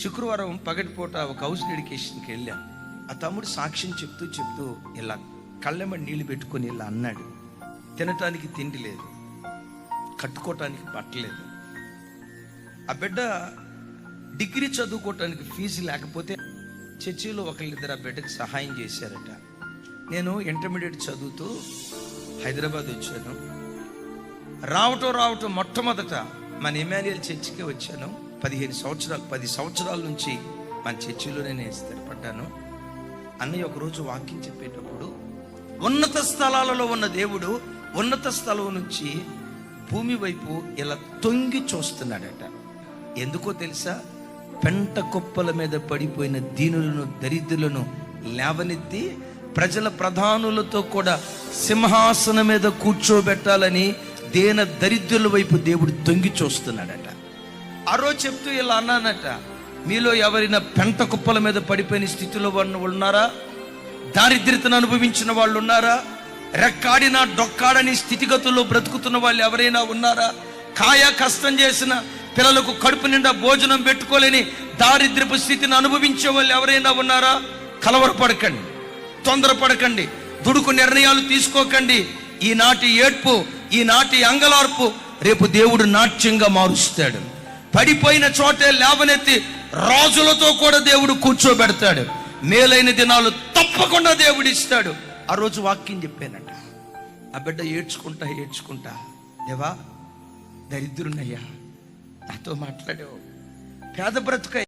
శుక్రవారం పగటిపూట ఒక హౌస్ డెడికేషన్కి వెళ్ళాం. ఆ తమ్ముడు సాక్ష్యం చెప్తూ ఇలా కళ్ళెమ్మడి నీళ్లు పెట్టుకొని ఇలా అన్నాడు, తినటానికి తిండి లేదు, కట్టుకోవటానికి బట్టలేదు. ఆ బిడ్డ డిగ్రీ చదువుకోవటానికి ఫీజు లేకపోతే చర్చిలో ఒకళ్ళిద్దరు ఆ బిడ్డకి సహాయం చేశారట. నేను ఇంటర్మీడియట్ చదువుతూ హైదరాబాద్ వచ్చాను. రావటం మొట్టమొదట మన ఇమాన్యుయల్ చర్చికి వచ్చాను. 10 సంవత్సరాల నుంచి మన చర్చిలోనే నేను స్థిరపడ్డాను. అన్నయ్య ఒకరోజు వాక్యం చెప్పేటప్పుడు ఉన్నత స్థలాలలో ఉన్న దేవుడు ఉన్నత స్థలం నుంచి భూమి వైపు ఇలా తొంగి చూస్తున్నాడట. ఎందుకో తెలుసా? పెంట కుప్పల మీద పడిపోయిన దీనులను, దరిద్రులను లేవనెత్తి ప్రజల ప్రధానులతో కూడా సింహాసనం మీద కూర్చోబెట్టాలని దేన దరిద్రుల వైపు దేవుడు తొంగి చూస్తున్నాడట. ఆ రోజు చెప్తూ ఇలా అన్నానట, మీలో ఎవరైనా పెంట కుప్పల మీద పడిపోయిన స్థితిలో ఉన్నారా? దారిద్ర్యతను అనుభవించిన వాళ్ళు ఉన్నారా? రెక్కాడినా డొక్కాడని స్థితిగతుల్లో బ్రతుకుతున్న వాళ్ళు ఎవరైనా ఉన్నారా? కష్టం చేసిన పిల్లలకు కడుపు నిండా భోజనం పెట్టుకోలేని దారిద్ర్యపు స్థితిని అనుభవించే వాళ్ళు ఎవరైనా ఉన్నారా? కలవరపడకండి, తొందరపడకండి, దుడుకు నిర్ణయాలు తీసుకోకండి. ఈనాటి ఏడ్పు, ఈనాటి అంగలార్పు రేపు దేవుడు నాట్యంగా మారుస్తాడు. పడిపోయిన చోటే లేవనెత్తి రాజులతో కూడా దేవుడు కూర్చోబెడతాడు. మేలైన దినాలు తప్పకుండా దేవుడు ఇస్తాడు. ఆ రోజు వాక్యం చెప్పానట. ఆ బిడ్డ ఏడ్చుకుంటా, దేవా దరిద్రున్నయ్యా, నాతో మాట్లాడావు, పేద బ్రతుక